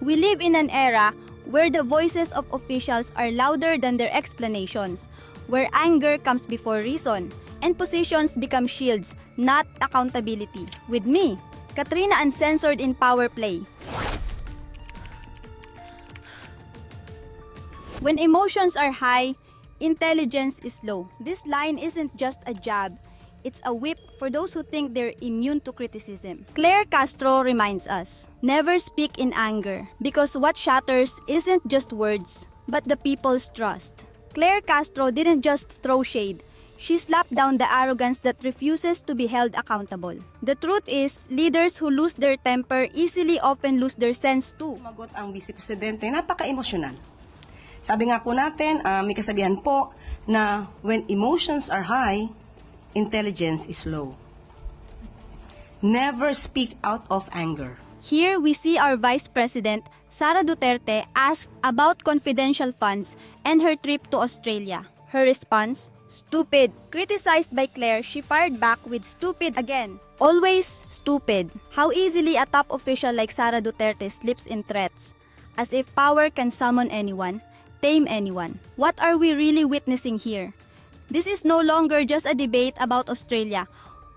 We live in an era where the voices of officials are louder than their explanations, where anger comes before reason, and positions become shields, not accountability. With me, Katrina Uncensored in Power Play. When emotions are high, intelligence is low. This line isn't just a jab, it's a whip for those who think they're immune to criticism. Castro reminds us, never speak in anger, because what shatters isn't just words, but the people's trust. Castro didn't just throw shade, she slapped down the arrogance that refuses to be held accountable. The truth is, leaders who lose their temper easily often lose their sense too. Sumagot ang Vice Presidente, napaka-emosyonal. Sabi nga po natin, may kasabihan po na when emotions are high, intelligence is low. Never speak out of anger. Here we see our Vice President, Sara Duterte, asked about confidential funds and her trip to Australia. Her response? Stupid. Criticized by Claire, she fired back with stupid again. Always stupid. How easily a top official like Sara Duterte slips in threats. As if power can summon anyone, tame anyone. What are we really witnessing here? This is no longer just a debate about Australia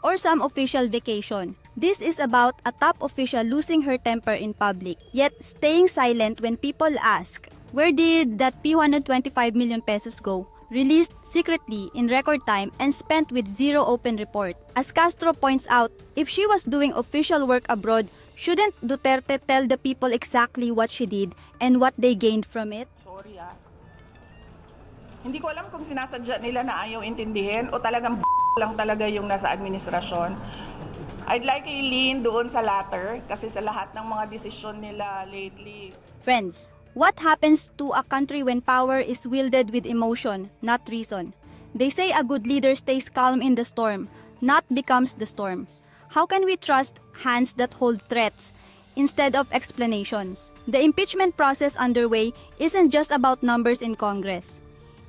or some official vacation. This is about a top official losing her temper in public, yet staying silent when people ask, where did that P125 million pesos go? Released secretly in record time and spent with zero open report. As Castro points out, if she was doing official work abroad, shouldn't Duterte tell the people exactly what she did and what they gained from it? Sorry Hindi ko alam kung sinasadya nila na ayaw intindihin o talagang lang talaga yung nasa administrasyon. I'd likely lean doon sa latter kasi sa lahat ng mga desisyon nila lately. Friends, what happens to a country when power is wielded with emotion, not reason? They say a good leader stays calm in the storm, not becomes the storm. How can we trust hands that hold threats instead of explanations? The impeachment process underway isn't just about numbers in Congress.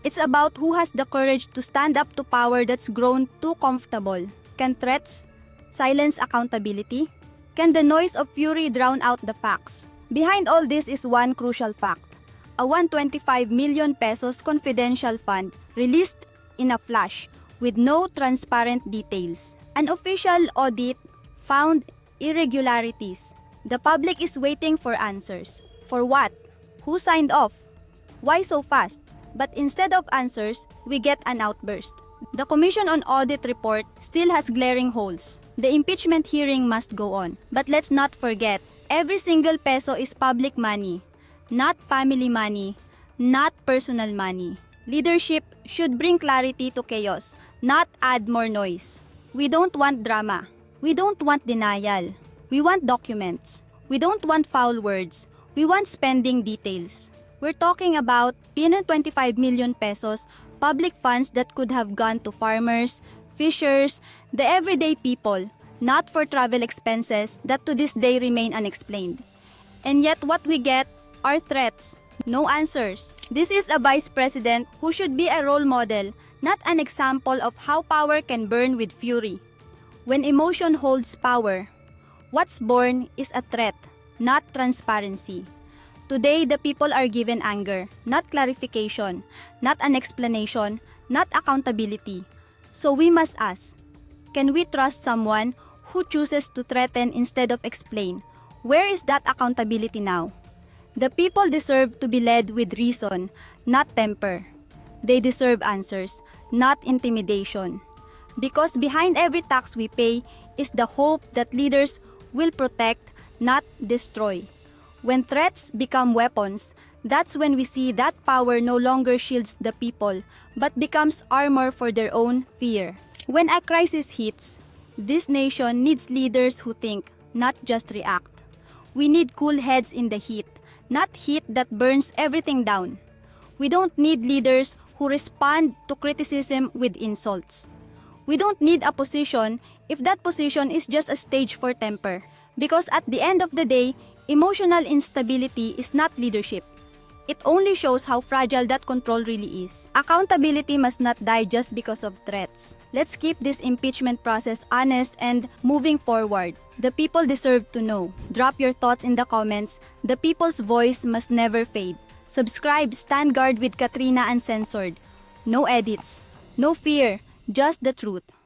It's about who has the courage to stand up to power that's grown too comfortable. Can threats silence accountability? Can the noise of fury drown out the facts? Behind all this is one crucial fact. A 125 million pesos confidential fund released in a flash with no transparent details. An official audit found irregularities. The public is waiting for answers. For what? Who signed off? Why so fast? But instead of answers, we get an outburst. The Commission on Audit report still has glaring holes. The impeachment hearing must go on. But let's not forget, every single peso is public money, not family money, not personal money. Leadership should bring clarity to chaos, not add more noise. We don't want drama. We don't want denial. We want documents. We don't want foul words. We want spending details. We're talking about 25 million pesos, public funds that could have gone to farmers, fishers, the everyday people, not for travel expenses that to this day remain unexplained. And yet what we get are threats, no answers. This is a vice president who should be a role model, not an example of how power can burn with fury. When emotion holds power, what's born is a threat, not transparency. Today, the people are given anger, not clarification, not an explanation, not accountability. So we must ask, can we trust someone who chooses to threaten instead of explain? Where is that accountability now? The people deserve to be led with reason, not temper. They deserve answers, not intimidation. Because behind every tax we pay is the hope that leaders will protect, not destroy. When threats become weapons, that's when we see that power no longer shields the people, but becomes armor for their own fear. When a crisis hits, this nation needs leaders who think, not just react. We need cool heads in the heat, not heat that burns everything down. We don't need leaders who respond to criticism with insults. We don't need a position if that position is just a stage for temper. Because at the end of the day, emotional instability is not leadership. It only shows how fragile that control really is. Accountability must not die just because of threats. Let's keep this impeachment process honest and moving forward. The people deserve to know. Drop your thoughts in the comments. The people's voice must never fade. Subscribe, stand guard with Katrina Uncensored. No edits, no fear, just the truth.